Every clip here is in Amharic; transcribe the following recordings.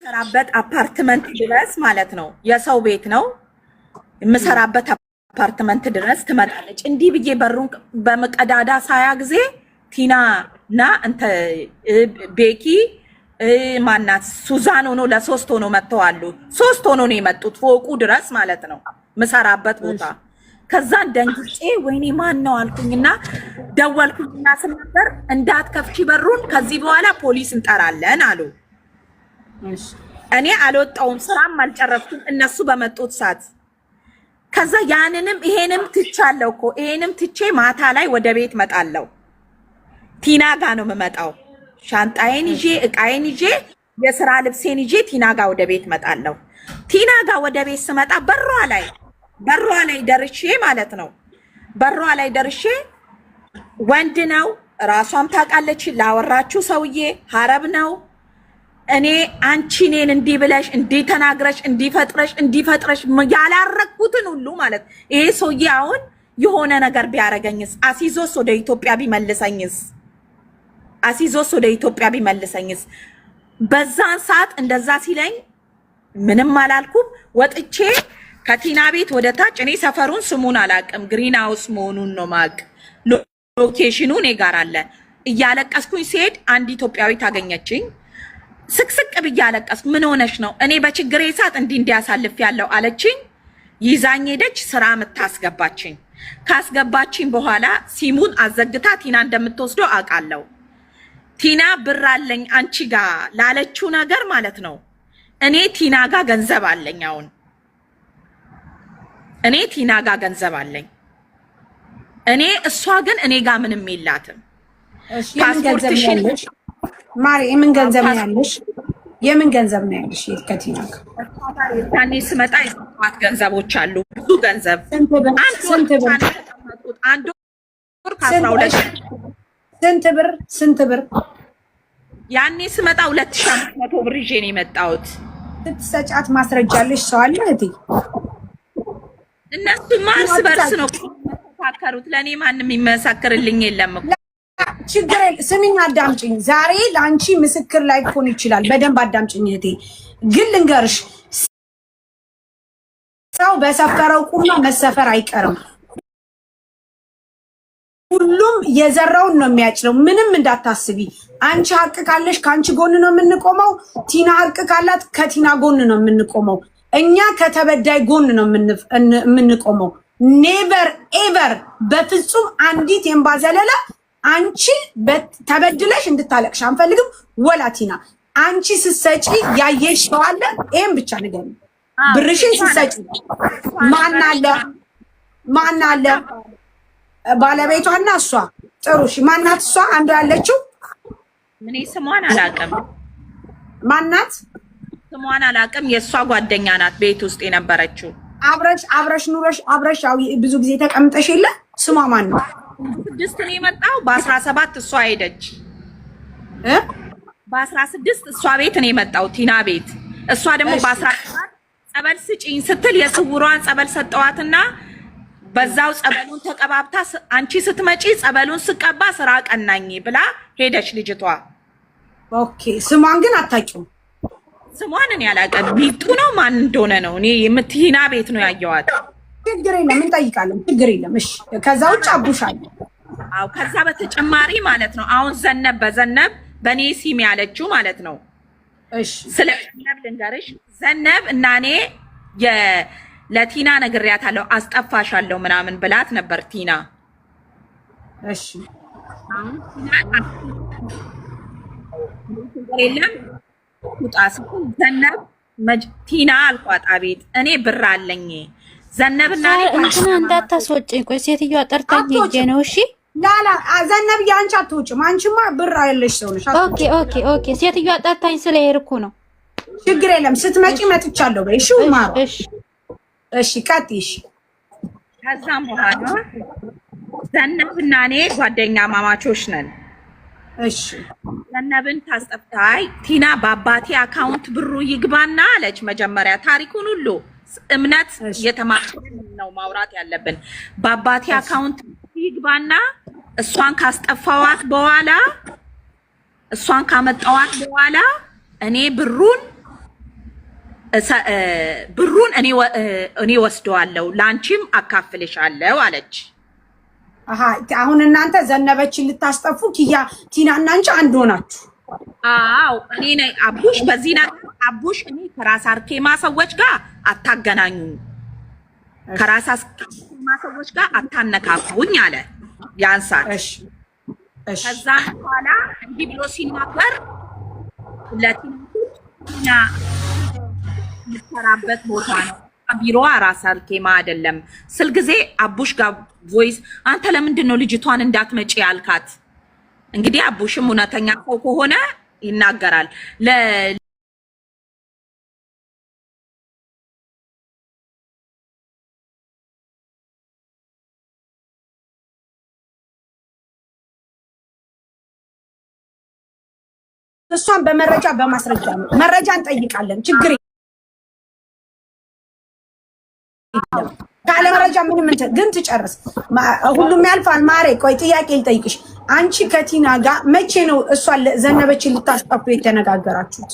የምሰራበት አፓርትመንት ድረስ ማለት ነው። የሰው ቤት ነው የምሰራበት አፓርትመንት ድረስ ትመጣለች። እንዲህ ብዬ በሩን በመቀዳዳ ሳያ ጊዜ ቲና እና እንተ ቤኪ ማናት ሱዛን ሆኖ ለሶስት ሆኖ መጥተዋሉ። ሶስት ሆኖ ነው የመጡት ፎቁ ድረስ ማለት ነው ምሰራበት ቦታ። ከዛ ደንግጬ ወይኔ ማን ነው አልኩኝና ደወልኩኝና ስነበር እንዳትከፍቺ በሩን ከዚህ በኋላ ፖሊስ እንጠራለን አሉ። እኔ አልወጣውም ስራም አልጨረስኩም እነሱ በመጡት ሰዓት። ከዛ ያንንም ይሄንም ትቻለሁ እኮ ይሄንም ትቼ ማታ ላይ ወደ ቤት መጣለሁ። ቲና ጋ ነው የምመጣው። ሻንጣዬን ይዤ እቃዬን ይዤ የስራ ልብሴን ይዤ ቲና ጋ ወደ ቤት መጣለሁ። ቲና ጋ ወደ ቤት ስመጣ በሯ ላይ ደርሼ ማለት ነው በሯ ላይ ደርሼ ወንድ ነው ራሷም ታውቃለች ላወራችሁ ሰውዬ ሀረብ ነው። እኔ አንቺ እኔን እንዲህ ብለሽ እንዲህ ተናግረሽ እንዲፈጥረሽ ያላረኩትን ሁሉ ማለት ይሄ ሰውዬ አሁን የሆነ ነገር ቢያረገኝስ አሲዞስ ወደ ኢትዮጵያ ቢመልሰኝስ በዛን ሰዓት እንደዛ ሲለኝ ምንም አላልኩም። ወጥቼ ከቲና ቤት ወደ ታች እኔ ሰፈሩን ስሙን አላውቅም ግሪን ሃውስ መሆኑን ነው ማቅ ሎኬሽኑ እኔ ጋር አለ። እያለቀስኩኝ ሲሄድ አንድ ኢትዮጵያዊ ታገኘችኝ። ስቅስቅ ብዬ አለቀስኩ። ምን ሆነሽ ነው? እኔ በችግሬ ሰዓት እንዲያሳልፍ ያለው አለችኝ። ይዛኝ ሄደች ስራ የምታስገባችኝ። ካስገባችኝ በኋላ ሲሙን አዘግታ ቲና እንደምትወስደው አውቃለሁ። ቲና ብር አለኝ አንቺ ጋር ላለችው ነገር ማለት ነው። እኔ ቲና ጋር ገንዘብ አለኝ። አሁን እኔ ቲና ጋር ገንዘብ አለኝ። እሷ ግን እኔ ጋር ምንም የላትም። ፓስፖርትሽን ማሪ የምን ገንዘብ ነው ያለሽ? የምን ገንዘብ ነው ያለሽ? ከቲና ጋር ታኔ ስመጣ የሰጧት ገንዘቦች አሉ። ብዙ ገንዘብ አንድ ወር ከ12 ስንት ብር ያኔ ስመጣ 2500 ብር ይዤ ነው የመጣሁት። ስትሰጫት ማስረጃ አለሽ? ሰው አለ እህቴ? እነሱ ማርስ በርስ ነው ተፋከሩት። ለኔ ማንም የሚመሰክርልኝ የለም እኮ። ችግር ስሚኝ፣ አዳምጪኝ። ዛሬ ለአንቺ ምስክር ላይ ሆን ይችላል። በደንብ አዳምጪኝ እህቴ። ግን ልንገርሽ፣ ሰው በሰፈረው ቁና መሰፈር አይቀርም። ሁሉም የዘራውን ነው የሚያጭለው። ምንም እንዳታስቢ። አንቺ ሀቅ ካለሽ ከአንቺ ጎን ነው የምንቆመው። ቲና ሀቅ ካላት ከቲና ጎን ነው የምንቆመው። እኛ ከተበዳይ ጎን ነው የምንቆመው። ኔቨር ኤቨር በፍጹም አንዲት የምባዘለላ አንቺ ተበድለሽ እንድታለቅሽ አንፈልግም። ወላቲና አንቺ ስትሰጪ ያየሽ ሰው አለ? ይሄን ብቻ ንገሪኝ። ብርሽን ስትሰጪ ማን አለ? ባለቤቷና እሷ። ጥሩ እሺ፣ ማናት እሷ? አንዱ ያለችው ምን ስሟን አላውቅም። ማናት? ስሟን አላውቅም። የእሷ ጓደኛ ናት ቤት ውስጥ የነበረችው። አብረሽ ኑረሽ አብረሽ ያው ብዙ ጊዜ ተቀምጠሽ የለ? ስሟ ማን ነው? 6 ነው የመጣው። በ17 እሷ ሄደች። በ16 እሷ ቤት ነው የመጣው ቲና ቤት። እሷ ደግሞ በ17 ጸበል ስጪኝ ስትል የስውሯን ጸበል ሰጠዋትና በዛው ጸበሉን ተቀባብታ አንቺ ስትመጪ ጸበሉን ስቀባ ስራ ቀናኝ ብላ ሄደች ልጅቷ። ኦኬ፣ ስሟን ግን አታውቂውም? ስሟን እኔ አላውቅም። ሚጡ ነው ማን እንደሆነ ነው። እኔ የምትሂና ቤት ነው ያየዋት። ችግር የለም እንጠይቃለን። ችግር የለም እሺ። ከዛ ውጭ አቡሻለሁ። አዎ፣ ከዛ በተጨማሪ ማለት ነው አሁን ዘነብ በኔ ሲም ያለችው ማለት ነው። እሺ፣ ስለ ዘነብ ልንገርሽ። ዘነብ እና እኔ ለቲና ነግሬያታለሁ አስጠፋሻለሁ ምናምን ብላት ነበር ቲና። እሺ፣ የለም ቁጣስ ዘነብ ቲና አልኳት። አቤት እኔ ብር አለኝ ዘነብና እንትና እንዳታስወጪኝ። ቆይ ሴትዮዋ ጠርታኝ ሄጄ ነው። እሺ ላላ ዘነብ ያንቺ አትወጪም። አንቺማ ብር ያለሽ ሰው ነሽ። ኦኬ ሴትዮዋ ጠርታኝ ስለሄድኩ ነው። ችግር የለም ስትመጪ መጥቻለሁ በይ። እሺ ማሩ እሺ ቀጥይሽ። ከዛም በኋላ ዘነብና እኔ ጓደኛ ማማቾች ነን። እሺ ዘነብን ታስጠፍታይ ቲና በአባቴ አካውንት ብሩ ይግባና አለች። መጀመሪያ ታሪኩን ሁሉ እምነት የተማከለ ነው ማውራት ያለብን። በአባቴ አካውንት ይግባና እሷን ካስጠፋዋት በኋላ እሷን ካመጣዋት በኋላ እኔ ብሩን ብሩን እኔ ወስደዋለሁ ላንቺም አካፍልሻለሁ አለች። አሃ አሁን እናንተ ዘነበችን ልታስጠፉ ቲና እና አንቺ አንድ ሆናችሁ? አዎ እኔ ነኝ አቡሽ። በዚህ ነገር አቡሽ እኔ ከራስ አርኬማ ሰዎች ጋር አታገናኙ፣ ከራስ አርኬማ ሰዎች ጋር አታነካኩኝ አለ ያንሳል። እሺ ከዛ በኋላ እንዲህ ብሎ ሲናገር ለቲና የምትሰራበት ቦታ ነው ቢሮዋ ራስ አርኬማ አይደለም ስል ጊዜ አቡሽ ጋር ቮይስ አንተ ለምንድን ነው ልጅቷን እንዳትመጪ ያልካት? እንግዲህ አቡሽም እውነተኛ ሰው ከሆነ ይናገራል። እሷን በመረጃ በማስረጃ ነው መረጃ እንጠይቃለን። ችግር ካለ መረጃ ምንም ግን ትጨርስ። ሁሉም ያልፋል። ማሬ ቆይ ጥያቄ ልጠይቅሽ። አንቺ ከቲና ጋር መቼ ነው እሷን ዘነበችን ልታስጠፉ የተነጋገራችሁት?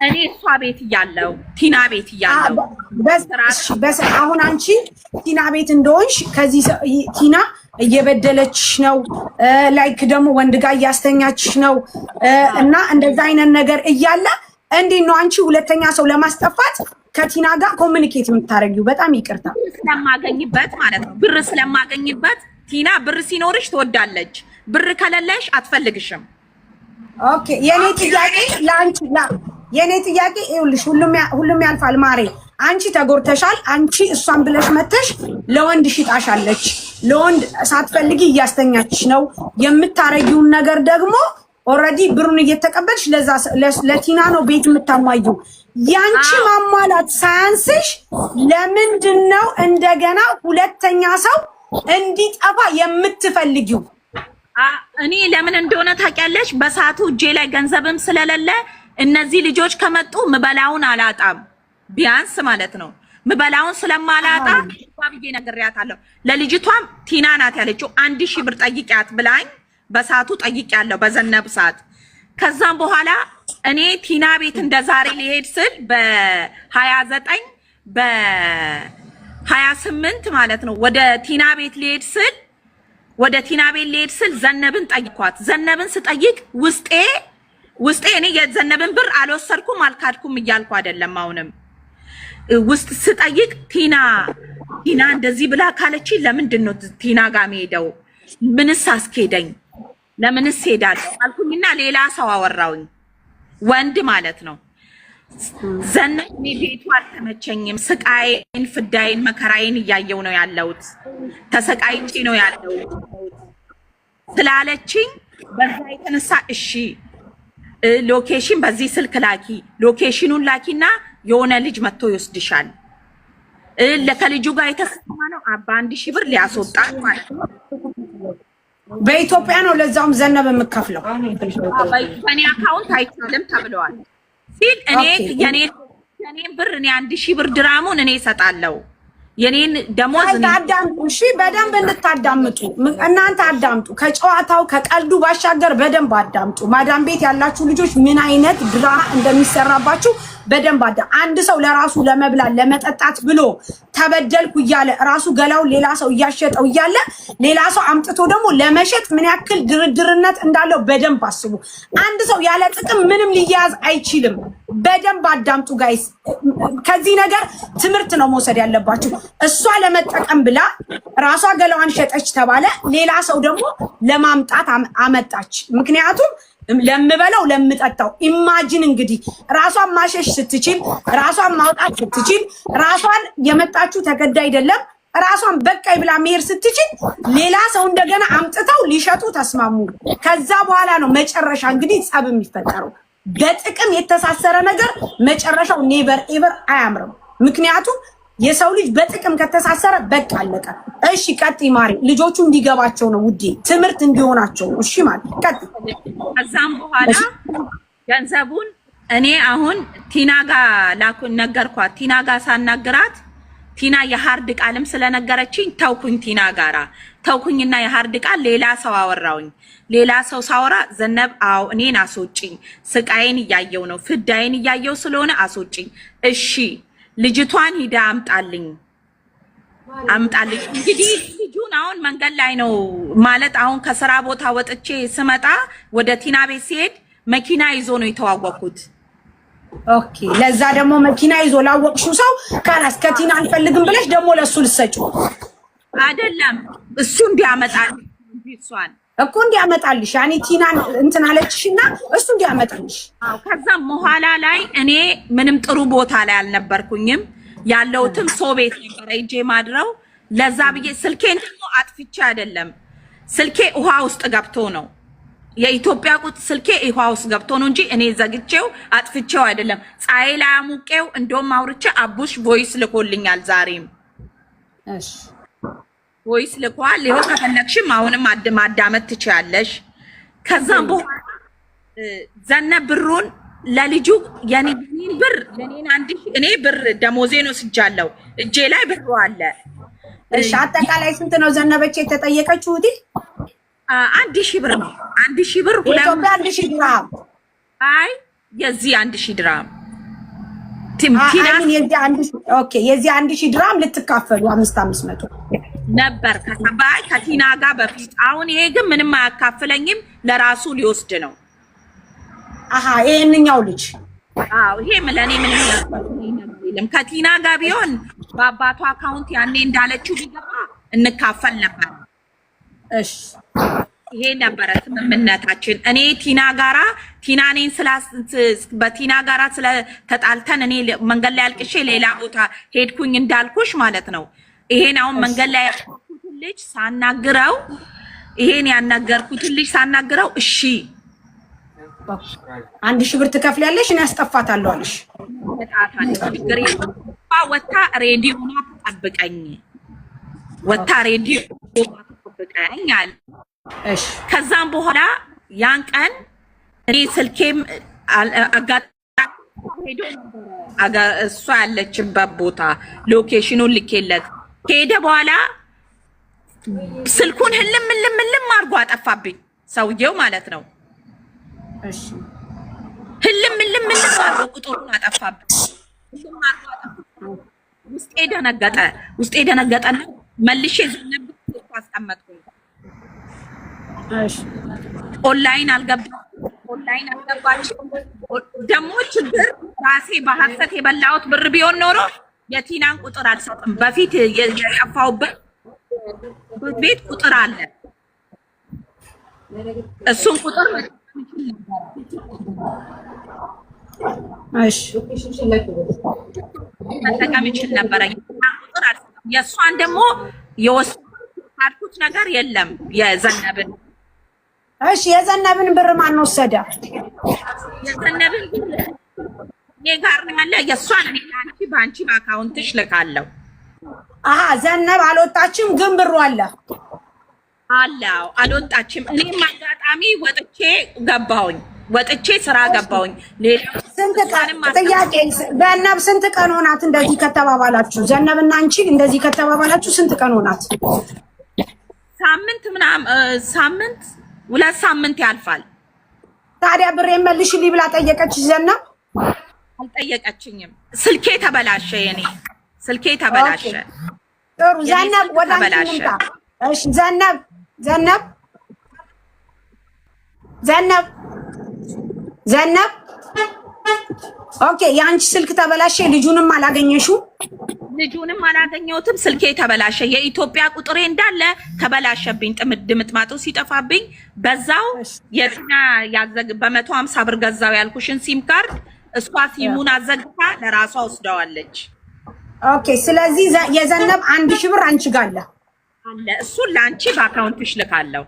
እኔ እሷ ቤት እያለሁ ቲና ቤት እያለሁ አሁን አንቺ ቲና ቤት እንደሆንሽ ከዚህ ቲና እየበደለችሽ ነው፣ ላይክ ደግሞ ወንድ ጋር እያስተኛችሽ ነው እና እንደዛ አይነት ነገር እያለ እንዴት ነው አንቺ ሁለተኛ ሰው ለማስጠፋት ከቲና ጋር ኮሙኒኬት የምታረጊው? በጣም ይቅርታ ስለማገኝበት ማለት ነው። ብር ስለማገኝበት። ቲና ብር ሲኖርሽ ትወዳለች፣ ብር ከሌለሽ አትፈልግሽም። ኦኬ የኔ ጥያቄ ለአንቺ የኔ ጥያቄ ይኸውልሽ፣ ሁሉም ያልፋል ማሬ። አንቺ ተጎርተሻል። አንቺ እሷን ብለሽ መተሽ ለወንድ ሽጣሻለች። ለወንድ ሳትፈልጊ እያስተኛችሽ ነው። የምታረጊውን ነገር ደግሞ ኦልሬዲ ብሩን እየተቀበልሽ ለቲና ነው ቤት የምታሟዩ። ያንቺ ማሟላት ሳያንስሽ ለምንድን ነው እንደገና ሁለተኛ ሰው እንዲጠፋ የምትፈልጊው? እኔ ለምን እንደሆነ ታውቂያለሽ? በሰዓቱ እጄ ላይ ገንዘብም ስለሌለ እነዚህ ልጆች ከመጡ ምበላውን አላጣም፣ ቢያንስ ማለት ነው። ምበላውን ስለማላጣ ብዬ ነግሬያታለሁ። ለልጅቷም ቲና ናት ያለችው 1000 ብር ጠይቂያት ብላኝ በሰዓቱ ጠይቂያለሁ፣ በዘነብ ሰዓት። ከዛም በኋላ እኔ ቲና ቤት እንደዛሬ ሊሄድ ስል በ29 በ28 ማለት ነው ወደ ቲና ቤት ሊሄድ ስል ዘነብን ጠይኳት። ዘነብን ስጠይቅ ውስጤ እኔ የዘነብን ብር አልወሰድኩም አልካድኩም እያልኩ አይደለም። አሁንም ውስጥ ስጠይቅ ቲና እንደዚህ ብላ ካለች ለምንድን ነው ቲና ጋር የምሄደው? ምንስ አስኬደኝ? ለምንስ ሄዳለሁ አልኩኝና ሌላ ሰው አወራውኝ፣ ወንድ ማለት ነው። ዘነብ እኔ ቤቱ አልተመቸኝም፣ ስቃይን፣ ፍዳይን፣ መከራይን እያየው ነው ያለሁት፣ ተሰቃይቼ ነው ያለሁት ስላለችኝ በዛ የተነሳ እሺ ሎኬሽን በዚህ ስልክ ላኪ፣ ሎኬሽኑን ላኪና የሆነ ልጅ መጥቶ ይወስድሻል። ለከልጁ ጋር የተስማማ ነው 1000 ብር ሊያስወጣት ማለት ነው። በኢትዮጵያ ነው ለዛውም ዘነብ የምከፍለው። በእኔ አካውንት አይቻልም ተብለዋል ሲል እኔ የኔን ብር እኔ 1000 ብር ድራሙን እኔ እሰጣለሁ። የኔን ደሞዝ አዳምጡ። እሺ በደንብ እንታዳምጡ። እናንተ አዳምጡ። ከጨዋታው ከቀልዱ ባሻገር በደንብ አዳምጡ። ማዳም ቤት ያላችሁ ልጆች ምን አይነት ድራማ እንደሚሰራባችሁ በደንብ አንድ ሰው ለራሱ ለመብላት ለመጠጣት ብሎ ተበደልኩ እያለ ራሱ ገላው ሌላ ሰው እያሸጠው እያለ ሌላ ሰው አምጥቶ ደግሞ ለመሸጥ ምን ያክል ድርድርነት እንዳለው በደንብ አስቡ። አንድ ሰው ያለ ጥቅም ምንም ሊያዝ አይችልም። በደንብ አዳምጡ ጋይስ። ከዚህ ነገር ትምህርት ነው መውሰድ ያለባችሁ። እሷ ለመጠቀም ብላ ራሷ ገላዋን ሸጠች ተባለ፣ ሌላ ሰው ደግሞ ለማምጣት አመጣች። ምክንያቱም ለምበላው ለምጠጣው። ኢማጂን እንግዲህ ራሷን ማሸሽ ስትችል፣ ራሷን ማውጣት ስትችል፣ ራሷን የመጣችሁ ተገዳ አይደለም ራሷን በቃይ ብላ መሄድ ስትችል ሌላ ሰው እንደገና አምጥተው ሊሸጡ ተስማሙ። ከዛ በኋላ ነው መጨረሻ እንግዲህ ጸብ የሚፈጠረው። በጥቅም የተሳሰረ ነገር መጨረሻው ኔቨር ኤቨር አያምርም። ምክንያቱም የሰው ልጅ በጥቅም ከተሳሰረ በቃ አለቀ። እሺ ቀጥይ ማሪ። ልጆቹ እንዲገባቸው ነው ውዴ፣ ትምህርት እንዲሆናቸው ነው። እሺ ማሪ ቀጥይ። ከዛም በኋላ ገንዘቡን እኔ አሁን ቲና ጋር ላኩን ነገርኳት። ቲና ጋር ሳናግራት ቲና የሃርድ ቃልም ስለነገረችኝ ተውኩኝ። ቲና ጋራ ተውኩኝና የሃርድ ቃል ሌላ ሰው አወራውኝ። ሌላ ሰው ሳወራ ዘነብ አው እኔን አስወጪኝ፣ ስቃይን እያየው ነው፣ ፍዳይን እያየው ስለሆነ አስወጪኝ። እሺ ልጅቷን ሂዳ አምጣልኝ። እንግዲህ ልጁን አሁን መንገድ ላይ ነው ማለት አሁን ከስራ ቦታ ወጥቼ ስመጣ ወደ ቲና ቤት ሲሄድ መኪና ይዞ ነው የተዋወቅኩት። ኦኬ ለዛ ደግሞ መኪና ይዞ ላወቅሽው ሰው ካላስ ከቲና አልፈልግም ብለሽ ደግሞ ለሱ ልትሰጪው አይደለም እሱ እንዲያመጣልኝ እሷን እኮ እንዲያመጣልሽ ያኔ ቲናን እንትን አለችሽና እሱ እንዲያመጣልሽ። አዎ ከዛም በኋላ ላይ እኔ ምንም ጥሩ ቦታ ላይ አልነበርኩኝም ያለውትም ሰው ቤት ነበር እጄ ማድረው ለዛ ብዬ ስልኬን ደግሞ አጥፍቼ አይደለም ስልኬ ውሃ ውስጥ ገብቶ ነው የኢትዮጵያ ቁጥ ስልኬ ውሃ ውስጥ ገብቶ ነው እንጂ እኔ ዘግቼው አጥፍቼው አይደለም ፀሐይ ላይ አሙቄው እንደውም አውርቼ አቡሽ ቮይስ ልኮልኛል ዛሬም እሺ ቮይስ ልኳል ይኸው ከፈለግሽም አሁንም ማዳመጥ ትችያለሽ ከዛም በኋላ ዘነብ ብሩን ለልጁ የኔን ብር የኔን አንድ እኔ ብር ደሞዜ ነው ስጃለው እጄ ላይ ብሩ አለ እሺ አጠቃላይ ስንት ነው ዘነበች የተጠየቀችው እዲ 1000 ብር ነው 1000 ብር ኢትዮጵያ 1000 ድርሃም አይ የዚህ 1000 ድርሃም ቲና የዚህ 1000 ኦኬ የዚህ 1000 ድርሃም ልትካፈሉ 500 ነበር ከሰባይ ከቲና ጋር በፊት አሁን ይሄ ግን ምንም አያካፍለኝም ለራሱ ሊወስድ ነው አሃ ይሄንኛው ልጅ አዎ ይሄ ለኔ ምንም ያስፈልግም ከቲና ጋር ቢሆን በአባቷ አካውንት ያኔ እንዳለችው ቢገባ እንካፈል ነበር እሺ ይሄ ነበር ስምምነታችን እኔ ቲና ጋራ ቲና ነኝ በቲና ጋራ ስለ ተጣልተን እኔ መንገድ ላይ አልቅሼ ሌላ ቦታ ሄድኩኝ እንዳልኩሽ ማለት ነው ይሄን አሁን መንገድ ላይ ልጅ ሳናግረው ይሄን ያናገርኩት ልጅ ሳናግረው እሺ 1000 ብር ትከፍያለሽ እኔ አስጠፋታለሁ አለሽ ወታ ሬዲዮና ተጠብቀኝ ወታ ሬዲዮ ተጠብቀኝ አለ እሺ ከዛም በኋላ ያን ቀን እኔ ስልኬም ሄዶ እሷ ያለችበት ቦታ ሎኬሽኑን ልኬለት ከሄደ በኋላ ስልኩን ህልም አድርጎ አጠፋብኝ ሰውየው ማለት ነው እሺ ህልም አድርጎ ቁጥሩን አጠፋብኝ ውስጤ ደነገጠና መልሼ ዘነብ አስቀመጥኩኝ እሺ ኦንላይን አልገባች ደግሞ ችግር ራሴ በሐሰት የበላሁት ብር ቢሆን ኖሮ የቲናን ቁጥር አልሰጥም በፊት የጠፋሁበት ቤት ቁጥር አለ እሱን ቁጥር እሺ መጠቀም ይችል ነበረ ቁጥር አልሰጥም የእሷን ደግሞ የወሰድኩት ነገር የለም የዘነብን እሺ የዘነብን ብር ማን ወሰደ የዘነብን ብር እኔ ጋር ነው ያለ የእሷን እኔ በአንቺ በአካውንትሽ ልካለሁ አሃ ዘነብ አልወጣችም ግን ብሩ አለ አላው አልወጣችም እኔም አጋጣሚ ወጥቼ ስራ ገባሁኝ ሌላ ስንት ቀን ጥያቄ ዘነብ ስንት ቀን ሆናት እንደዚህ ከተባባላችሁ ዘነብና አንቺ እንደዚህ ከተባባላችሁ ስንት ቀን ሆናት ሳምንት ምናምን ሳምንት 2 ሳምንት ያልፋል ታዲያ ብር መልሽልኝ ብላ ጠየቀች ዘነብ አልጠየቀችኝም ስልኬ ተበላሸ የኔ ስልኬ ተበላሸ ጥሩ ዘነብ ወደ አንቺ ልምጣ እሺ ዘነብ ኦኬ የአንቺ ስልክ ተበላሸ ልጁንም አላገኘሽው ልጁንም አላገኘሁትም ስልኬ ተበላሸ የኢትዮጵያ ቁጥሬ እንዳለ ተበላሸብኝ ድምጥማጡ ሲጠፋብኝ በዛው የትና በ150 ብር ገዛው ያልኩሽን ሲም ካርድ እሷ ሲሙን አዘግታ ለራሷ ወስደዋለች ኦኬ ስለዚህ የዘነብ 1000 ብር አንቺ ጋር አለ እሱ ለአንቺ በአካውንትሽ ልካለሁ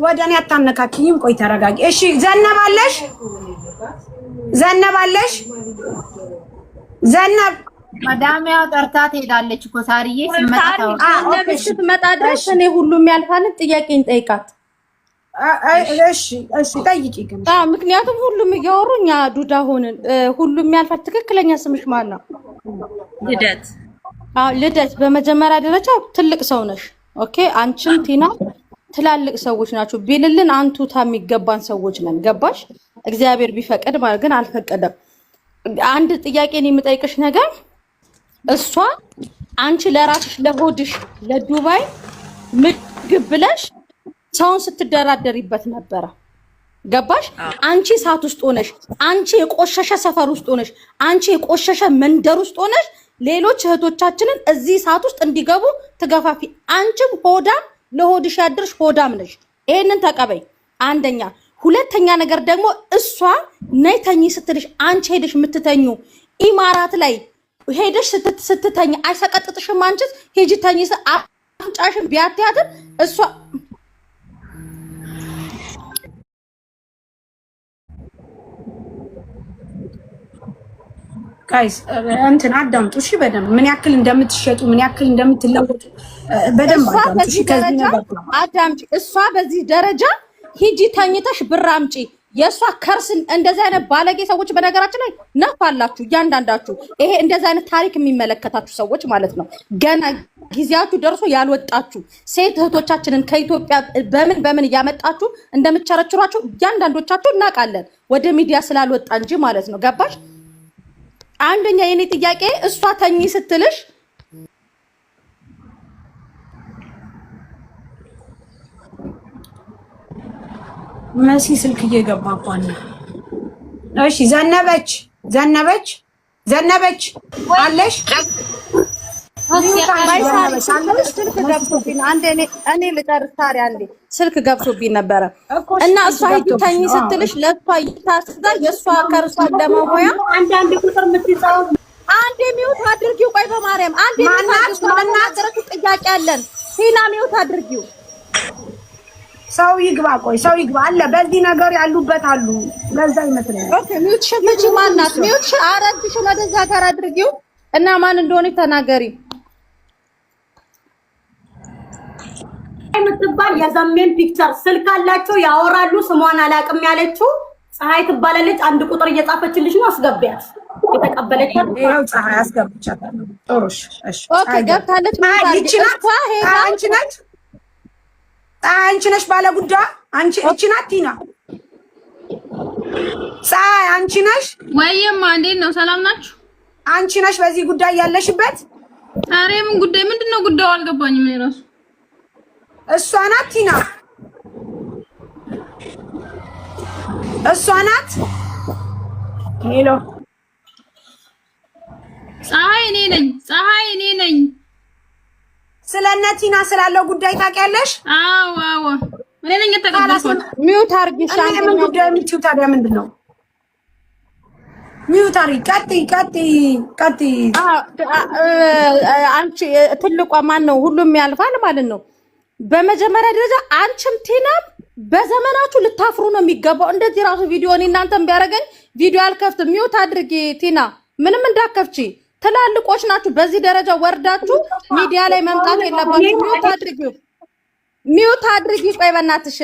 ወደኔ አታነካኪኝም ቆይ ተረጋጊ እሺ ዘነብ ማዳሚያው ጠርታት ሄዳለች እኮ ሳርዬ ስትመጣ ድረስ እኔ ሁሉም ያልፋል ጥያቄን ጠይቃት እሺ ጠይቂ ግን ምክንያቱም ሁሉም እያወሩኛ ዱዳ ሆነን ሁሉም ያልፋል ትክክለኛ ስምሽ ማን ነው ልደት በመጀመሪያ ደረጃ ትልቅ ሰው ነሽ ኦኬ አንቺም ቲና ትላልቅ ሰዎች ናቸው ቢልልን አንቱታ የሚገባን ሰዎች ነን ገባሽ እግዚአብሔር ቢፈቀድ ማለት ግን አልፈቀደም አንድ ጥያቄን የምጠይቅሽ ነገር እሷ አንቺ ለራስሽ ለሆድሽ ለዱባይ ምግብ ብለሽ ሰውን ስትደራደሪበት ነበረ። ገባሽ? አንቺ እሳት ውስጥ ሆነሽ፣ አንቺ የቆሸሸ ሰፈር ውስጥ ሆነሽ፣ አንቺ የቆሸሸ መንደር ውስጥ ሆነሽ ሌሎች እህቶቻችንን እዚህ እሳት ውስጥ እንዲገቡ ትገፋፊ። አንቺም ሆዳም ለሆድሽ ያድርሽ ሆዳም ነሽ። ይሄንን ተቀበይ። አንደኛ። ሁለተኛ ነገር ደግሞ እሷ ነይ ተኝ ስትልሽ አንቺ ሄደሽ የምትተኙ ኢማራት ላይ ሄደሽ ስትተኝ አይሰቀጥጥሽም? አንቺስ ሄጂ ተኝ አፍንጫሽን ቢያትያትም እሷ ጋይስ እንትን አዳምጡ እሺ። በደንብ ምን ያክል እንደምትሸጡ ምን ያክል እንደምትለወጡ በደንብ አዳምጡ እሺ። ከዚህ ነገር አዳምጪ። እሷ በዚህ ደረጃ ሂጂ ተኝተሽ ብር አምጪ። የእሷ ከርስ እንደዚህ አይነት ባለጌ ሰዎች በነገራችን ላይ ነፋላችሁ እያንዳንዳችሁ። ይሄ እንደዚህ አይነት ታሪክ የሚመለከታችሁ ሰዎች ማለት ነው። ገና ጊዜያችሁ ደርሶ ያልወጣችሁ ሴት እህቶቻችንን ከኢትዮጵያ በምን እያመጣችሁ እንደምትቸረችሯቸው እያንዳንዶቻችሁ እናውቃለን። ወደ ሚዲያ ስላልወጣ እንጂ ማለት ነው። ገባሽ? አንደኛ የኔ ጥያቄ እሷ ተኝ ስትልሽ መሲ ስልክ እየገባባን ነው። እሺ ዘነበች አለሽ? ስልክ ገብቶብኝ እኔ ልጨርስ ታዲያ። አንዴ ስልክ ገብቶብኝ ነበረ እና እሷ ሂጂ ተኝ ስትልሽ ለእሷ ይታስዛ የእሷ ከርሷ ለመሆያ አንዳንድ ቁጥር የምትጻው አንዴ ሚውት አድርጊው። ቆይ በማርያም አንዴ ማናገረቱ ጥያቄ አለን። ቲና ሚውት አድርጊው። ሰው ይግባ። ቆይ ሰው ይግባ አለ። በዚህ ነገር ያሉበት አሉ። ለዛ ይመስለኛል። ኦኬ ሚውት ሸፈጂ ማናት? ሚውት አረግሽ ወደዛ ጋር አድርጊው እና ማን እንደሆነ ተናገሪ። የምትባል የዘሜን ፒክቸር ስልክ አላቸው ያወራሉ። ስሟን አላቅም ያለችው ፀሐይ ትባላለች። አንድ ቁጥር እየጻፈችልሽ ነው። አስገቢያት። የተቀበለች ይሄው ፀሐይ አስገብቻታለሁ። ጥሩሽ። እሺ ኦኬ ገብታለች። አንቺ ነሽ ባለ ጉዳይ። አንቺ እቺ ናት ቲና። ፀሐይ አንቺ ነሽ ወይማ? እንዴት ነው? ሰላም ናችሁ? አንቺ ነሽ በዚህ ጉዳይ ያለሽበት? ኧረ ምን ጉዳይ? ምንድነው ጉዳዩ? አልገባኝም። እራሱ እሷ ናት ቲና? እሷ ናት? ሄሎ ፀሐይ እኔ ነኝ። ስለነ ቲና ስላለው ጉዳይ ታውቂያለሽ? አዎ እኔ ነኝ የተቀበልኩት። ሚውት አርጊሽ። ምን ጉዳይ የምትይው ታዲያ ምንድን ነው? ሚውት አርጊ። ቀጥይ። አንቺ ትልቋ ማን ነው? ሁሉም ያልፋል ማለት ነው። በመጀመሪያ ደረጃ አንቺም ቲናም በዘመናችሁ ልታፍሩ ነው የሚገባው። እንደዚህ ራሱ ቪዲዮ እኔ እናንተም ቢያደርገኝ ቪዲዮ አልከፍትም። ሚውት አድርጊ ቲና፣ ምንም እንዳከፍቺ። ትላልቆች ናችሁ። በዚህ ደረጃ ወርዳችሁ ሚዲያ ላይ መምጣት የለባችሁ። ሚውት አድርጊ። ቆይ በእናትሽ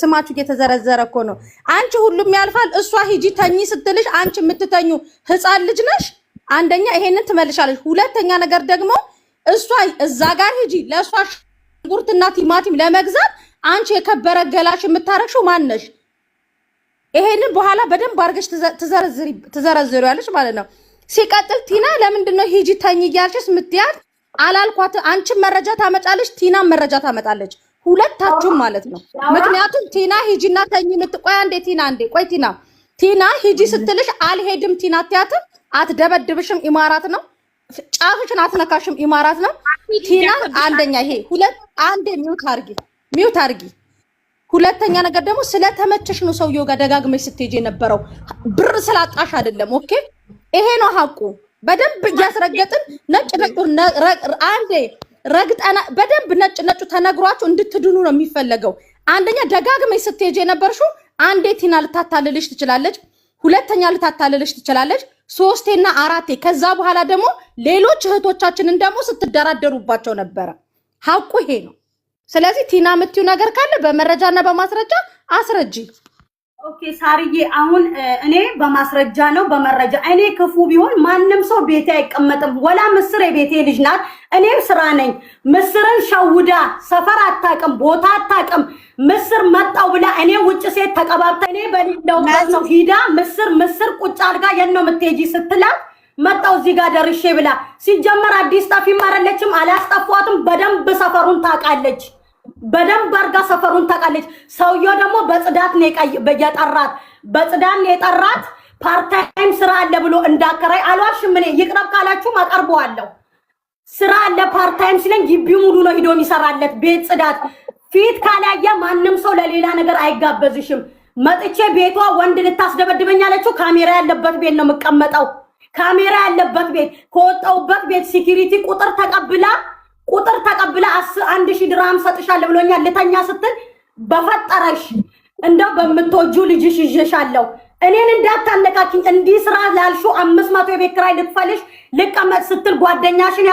ስማችሁ እየተዘረዘረ እኮ ነው። አንቺ ሁሉም ያልፋል። እሷ ሂጂ ተኝ ስትልሽ አንቺ የምትተኙ ህፃን ልጅ ነሽ። አንደኛ ይሄንን ትመልሻለሽ። ሁለተኛ ነገር ደግሞ እሷ እዛ ጋር ሂጂ ለእሷ ሽንኩርትና ቲማቲም ለመግዛት አንቺ የከበረ ገላሽ የምታረግሽው ማነሽ? ይሄንን በኋላ በደንብ አድርገሽ ትዘረዝሪያለሽ ማለት ነው። ሲቀጥል ቲና ለምንድነው ሂጂ ተኝ እያልሽስ ምትያት? አላልኳት? አንቺም መረጃ ታመጣለሽ፣ ቲናም መረጃ ታመጣለች፣ ሁለታችሁም ማለት ነው። ምክንያቱም ቲና ሂጂና ተኝ ምትቆይ አንዴ ቲና ሂጂ ስትልሽ አልሄድም ቲና አትያትም። አትደበድብሽም፣ ኢማራት ነው። ጫፍሽን አትነካሽም፣ ኢማራት ነው። ቲና አንደኛ ይሄ አንዴ ሚውት አርጊ። ሁለተኛ ነገር ደግሞ ስለተመቸሽ ነው ሰውየው ጋር ደጋግመሽ ስትሄጂ የነበረው፣ ብር ስላጣሽ አይደለም። ኦኬ ይሄ ነው ሀቁ። በደንብ እያስረገጥን ነጭ አንዴ ረግጠና በደንብ ነጭ ተነግሯችሁ እንድትድኑ ነው የሚፈለገው። አንደኛ ደጋግመሽ ስትሄጂ የነበርሽው አንዴ ቲና ልታታልልሽ ትችላለች፣ ሁለተኛ ልታታልልሽ ትችላለች፣ ሶስቴና አራቴ። ከዛ በኋላ ደግሞ ሌሎች እህቶቻችንን ደግሞ ስትደራደሩባቸው ነበረ። ሀቁ ይሄ ነው። ስለዚህ ቲና የምትዩ ነገር ካለ በመረጃና በማስረጃ አስረጂ። ኦኬ ሳርዬ፣ አሁን እኔ በማስረጃ ነው በመረጃ። እኔ ክፉ ቢሆን ማንም ሰው ቤቴ አይቀመጥም። ወላ ምስር የቤቴ ልጅ ናት። እኔ ስራ ነኝ። ምስርን ሸውዳ ሰፈር አታውቅም፣ ቦታ አታውቅም። ምስር መጣው ብላ እኔ ውጭ ሴት ተቀባብታ እኔ በሌለውበት ነው ሂዳ ምስር ቁጭ አድርጋ የት ነው የምትሄጂ ስትላት መጣው እዚህ ጋር ደርሼ ብላ ሲጀመር አዲስ ጣፊም አይደለችም አላስጠፋትም በደንብ ሰፈሩን ታውቃለች በደንብ አርጋ ሰፈሩን ታውቃለች ሰውየው ደግሞ በጽዳት ነው የጠራት በጽዳት ነው የጠራት ፓርታይም ስራ አለ ብሎ እንዳከራይ አልዋሽም እኔ ይቅረብ ካላችሁ ማቀርበዋለሁ ስራ አለ ፓርታይም ሲለኝ ግቢው ሙሉ ነው ሄዶ የሚሰራለት ቤት ጽዳት ፊት ካላየ ማንንም ሰው ለሌላ ነገር አይጋበዝሽም መጥቼ ቤቷ ወንድ ልታስደበድበኛለችው ካሜራ ያለበት ቤት ነው መቀመጠው ካሜራ ያለበት ቤት ከወጣውበት ቤት ሴኩሪቲ ቁጥር ተቀብላ 1000 ድርሃም ሰጥሻለሁ ብሎኛል ለተኛ ስትል በፈጠረሽ እንደው በመቶጁ ልጅሽ ይዤሻለሁ እኔን እንዳታነቃቂኝ እንዲ ስራ ላልሹ 500 የቤት ኪራይ ልትፈልሽ ልቀመጥ ስትል ጓደኛሽን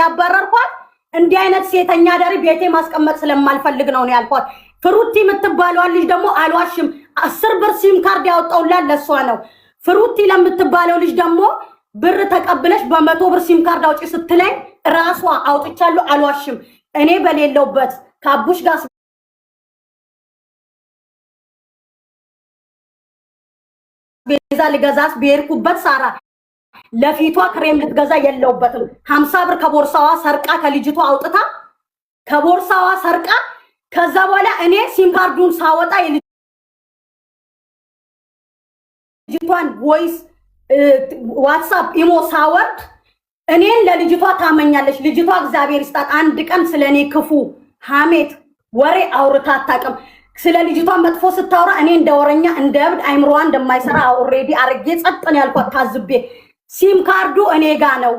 ያባረርኳት እንዲህ አይነት ሴተኛ ዳሪ ቤቴ ማስቀመጥ ስለማልፈልግ ነው ያልኳት ፍሩቲ የምትባለው ልጅ ደግሞ አልዋሽም 10 ብር ሲም ካርድ ያወጣውላት ለሷ ነው ፍሩቲ ለምትባለው ልጅ ደግሞ ብር ተቀብለሽ በ100 ብር ሲም ካርድ አውጪ ስትለኝ ራሷ አውጥቻለሁ አልዋሽም እኔ በሌለውበት ካቡሽ ጋር ቤዛ ልገዛስ ቤርኩበት ሳራ ለፊቷ ክሬም ልትገዛ የለውበትም 50 ብር ከቦርሳዋ ሰርቃ ከልጅቷ አውጥታ ከቦርሳዋ ሰርቃ ከዛ በኋላ እኔ ሲም ካርዱን ሳወጣ የልጅቷን ቮይስ ዋትስአፕ ኢሞ ሳወርድ እኔን ለልጅቷ ታመኛለች ልጅቷ እግዚአብሔር ይስጣት አንድ ቀን ስለኔ ክፉ ሐሜት ወሬ አውርታ አታውቅም ስለ ልጅቷ መጥፎ ስታወራ እኔ እንደወረኛ እንደብድ አይምሮዋ እንደማይሰራ ኦሬዲ አርጌ ጸጥን ያልኳት ታዝቤ ሲም ካርዱ እኔ ጋ ነው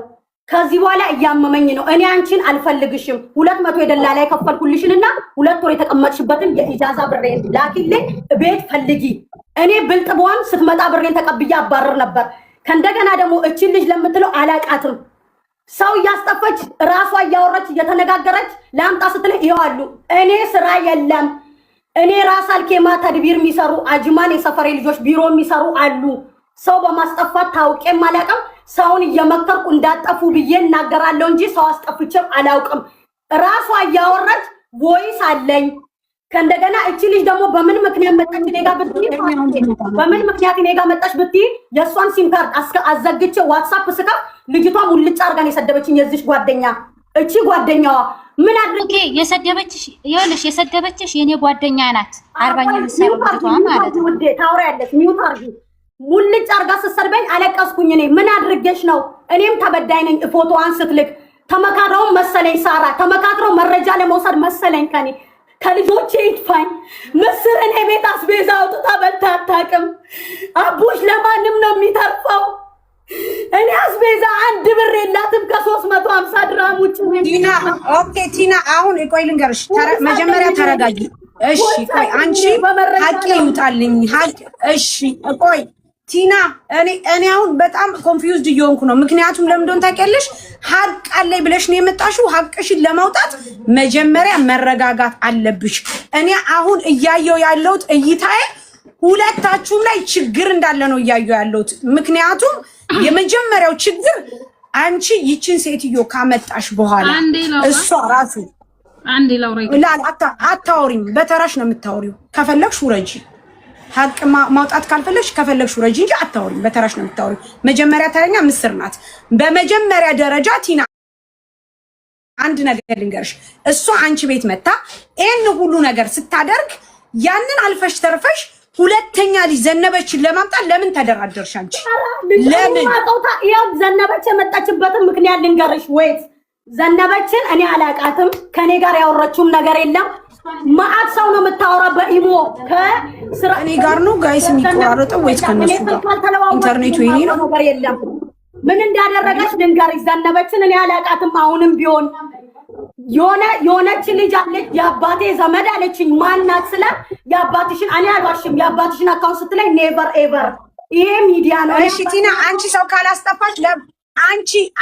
ከዚህ በኋላ እያመመኝ ነው እኔ አንቺን አልፈልግሽም 200 የደላላ ላይ ከፈልኩልሽንና 2 ወር የተቀመጥሽበትን የኢጃዛ ብሬን ላኪልኝ ቤት ፈልጊ እኔ ብልጥ በሆን ስትመጣ ብሬን ተቀብያ አባረር ነበር ከእንደገና ደግሞ እቺ ልጅ ለምትለው አላቃትም ሰው ያስጠፈች ራሷ ያወራች እየተነጋገረች ላምጣ ስትል ይዋሉ እኔ ስራ የለም እኔ ራስ አልኬማ ተድቢር የሚሰሩ አጅማን የሰፈሬ ልጆች ቢሮ የሚሰሩ አሉ ሰው በማስጠፋት ታውቄ ማላቀም ሰውን እየመከርኩ እንዳጠፉ ብዬ እናገራለሁ እንጂ ሰው አስጠፍቼም አላውቅም ራሷ ያወራች ቮይስ አለኝ ከእንደገና እቺ ልጅ ደግሞ በምን ምክንያት መጣች እኔ ጋር ብትይ በምን ምክንያት እኔ ጋር መጣች ብትይ የሷን ሲም ካርድ አዘግቼ ዋትስአፕ ስካ ልጅቷ ሙልጭ አርጋን የሰደበችኝ የዚሽ ጓደኛ እቺ ጓደኛዋ ምን አድርጌ የሰደበችሽ የኔ ጓደኛ ናት 40ኛ ምሳሌ ማለት ነው ታውሪያለሽ ሚውት አርጊ ሙልጭ አርጋ ስትሰድበኝ አለቀስኩኝ እኔ ምን አድርጌሽ ነው እኔም ተበዳይ ነኝ ፎቶዋን ስትልክ ተመካክረው መሰለኝ ሳራ ተመካክረው መረጃ ለመውሰድ መሰለኝ ከኔ ከልጆቼ ይጥፋኝ ምስር እኔ ቤት አስቤዛ አውጥታ በልታ አታውቅም አቡሽ ለማንም ነው የሚተርፈው እኔ አስቤዛ 1 ብር የላትም ከ350 ድርሃም ውጭ ቲና ኦኬ ቲና አሁን ቆይ ልንገርሽ መጀመሪያ ተረጋጊ እሺ ቆይ አንቺ ሀቂ ይውጣልኝ ሀቂ እሺ ቆይ ቲና እኔ አሁን በጣም ኮንፊውዝድ እየሆንኩ ነው ምክንያቱም ለምን እንደሆነ ታውቂያለሽ ሀቅ አለኝ ብለሽ ነው የመጣሽው ሀቅሽን ለማውጣት መጀመሪያ መረጋጋት አለብሽ እኔ አሁን እያየው ያለሁት እይታዬ ሁለታችሁም ላይ ችግር እንዳለ ነው እያየው ያለሁት ምክንያቱም የመጀመሪያው ችግር አንቺ ይችን ሴትዮ ካመጣሽ በኋላ እሷ ራሱ አንዴ ላውራይ አታውሪም በተራሽ ነው የምታወሪው ከፈለግሽ ውረጂ ሀቅ ማውጣት ካልፈለግሽ ከፈለግሽ ውረጂ እንጂ አታውሪም በተራሽ ነው የምታወሪው መጀመሪያ ተረኛ ምስር ናት በመጀመሪያ ደረጃ ቲና አንድ ነገር ልንገርሽ እሷ አንቺ ቤት መጣ ይሄን ሁሉ ነገር ስታደርግ ያንን አልፈሽ ተርፈሽ ሁለተኛ ልጅ ዘነበችን ለማምጣት ለምን ተደራደርሽ አንቺ ለምን ማጣውታ ያው ዘነበች የመጣችበትን ምክንያት ልንገርሽ ወይስ ዘነበችን እኔ አላቃትም ከኔ ጋር ያወራችውም ነገር የለም ማአት ሰው ነው የምታወራ በኢሞ ከስራ እኔ ጋር ነው ጋይስ የሚቆራረጠው ወይስ ከነሱ ጋር ኢንተርኔቱ ይሄ ነው ነገር የለም ምን እንዳደረገች ልንገርሽ ዘነበችን እኔ አላቃትም አሁንም ቢሆን የሆነች ልጅ አለች የአባቴ ዘመድ አለችኝ ማናት ስለ የአባትሽን እኔ አልዋሽም የአባትሽን አካውንት ስትለኝ ኔቨር ኤቨር ይሄ ሚዲያ ነው እሺ ቲና አንቺ ሰው ካላስጠፋሽ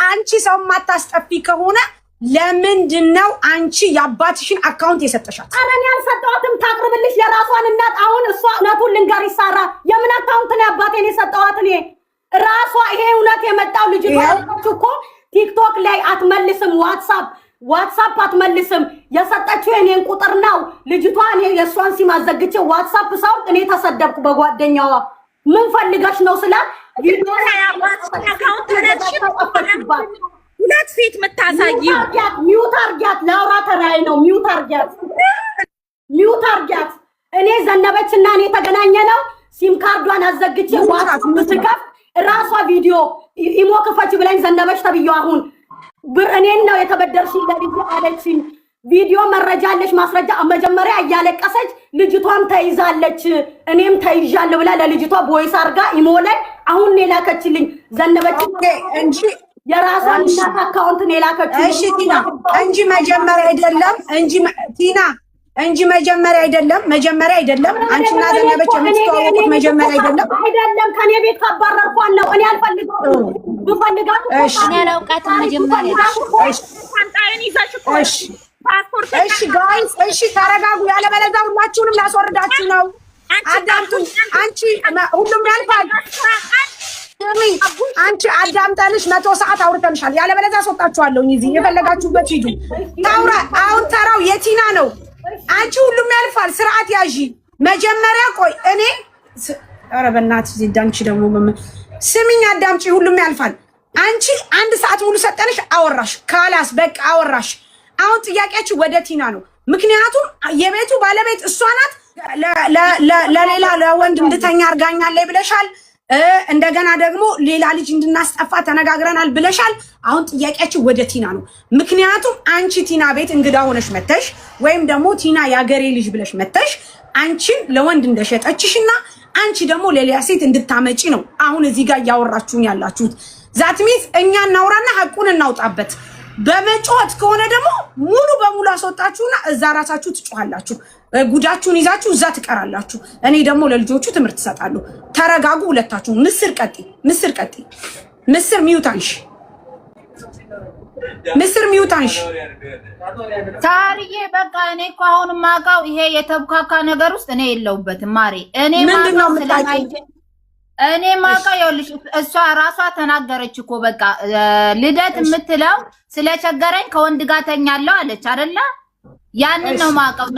አንቺ ሰው ማታስጠፊ ከሆነ ለምንድነው አንቺ የአባትሽን አካውንት የሰጠሻት አረን ያልሰጠዋትም ታቅርብልሽ የራሷን እናት አሁን እሷ እውነቱን ልንገር ይሳራ የምን አካውንት ነው የአባቴን የሰጠዋት እኔ ራሷ ይሄ እውነት የመጣው ልጅ እኮ ቲክቶክ ላይ አትመልስም ዋትስአፕ አትመልስም የሰጠችው የኔን ቁጥር ነው ልጅቷ እኔ የሷን ሲም አዘግቼ ዋትስአፕ ሳውጥ እኔ ተሰደብኩ በጓደኛዋ ምን ፈልገሽ ነው ስላት ቪዲዮ ሁለት ፊት የምታሳይው ሚውት አርጊያት። ላውራ ተራይ ነው። ሚውት አርጊያት። እኔ ዘነበችና እኔ ተገናኘ ነው ሲም ካርዷን አዘግቼ ዋትስ ምትከፍ ራሷ ቪዲዮ ኢሞ ክፈች ብለኝ ዘነበች ተብዬው አሁን እኔን ነው የተበደርሽኝ ለልጅ አለችኝ። ቪዲዮ መረጃ አለሽ ማስረጃ መጀመሪያ እያለቀሰች ልጅቷም ተይዛለች እኔም ተይዣለሁ ብላ ለልጅቷ ቦይስ አርጋ ኢሞ ላይ አሁን ላከችልኝ ዘነበች እንጂ የራሷን እናት አካውንት ላከችልኝ። እሺ ቲና እንጂ መጀመሪያ አይደለም እንጂ መጀመሪያ አይደለም አንቺና ዘነበች የምትተዋወቁት መጀመሪያ አይደለም ከኔ ቤት ካባረርኳት ነው እኔ አልፈልግም ብፈልጋት እሺ እኔ አላውቃትም መጀመሪያ ሻንጣዬን ይዘሽ እኮ ፓስፖርት እሺ ጋይስ እሺ ተረጋጉ ያለበለዚያ ሁላችሁንም ላስወርዳችሁ ነው አዳምጡኝ አንቺ ሁሉም ያልፋል አንቺ አዳምጠንሽ 100 ሰዓት አውርተንሻል ያለበለዚያ አስወጣችኋለሁ እዚህ የፈለጋችሁበት ሂዱ ታውራ አሁን ተራው የቲና ነው አንቺ ሁሉም ያልፋል ስርዓት ያዢ መጀመሪያ ቆይ እኔ ኧረ በእናትሽ ዚዳንቺ ደግሞ ስሚኝ አዳምጪ ሁሉም ያልፋል አንቺ 1 ሰዓት ሙሉ ሰጠንሽ አወራሽ ካላስ በቃ አወራሽ አሁን ጥያቄያችሁ ወደ ቲና ነው ምክንያቱም የቤቱ ባለቤት እሷ ናት ለሌላ ለወንድ እንድተኛ አርጋኛለች ብለሻል እንደገና ደግሞ ሌላ ልጅ እንድናስጠፋ ተነጋግረናል ብለሻል አሁን ጥያቄያችሁ ወደ ቲና ነው ምክንያቱም አንቺ ቲና ቤት እንግዳ ሆነሽ መተሽ ወይም ደግሞ ቲና ያገሬ ልጅ ብለሽ መተሽ አንቺን ለወንድ እንደሸጠችሽና አንቺ ደግሞ ለሌላ ሴት እንድታመጪ ነው አሁን እዚህ ጋር ያወራችሁን ያላችሁት ዛትሚት እኛ እናውራና ሐቁን እናውጣበት በመጮት ከሆነ ደግሞ ሙሉ በሙሉ አስወጣችሁና እዛ ራሳችሁ ትጮሃላችሁ ጉዳችሁን ይዛችሁ እዛ ትቀራላችሁ እኔ ደግሞ ለልጆቹ ትምህርት ሰጣለሁ ተረጋጉ ሁለታችሁ ምስር ቀጥ ምስር ሚውታንሽ ታሪዬ በቃ እኔ እኮ አሁን ማውቀው ይሄ የተብካካ ነገር ውስጥ እኔ የለውበትም ማሪ እኔ ማውቀው ይኸውልሽ እሷ ራሷ ተናገረች እኮ በቃ ልደት የምትለው ስለቸገረኝ ከወንድ ጋር ተኛለሁ አለች አይደለ ያንን ነው ማውቀው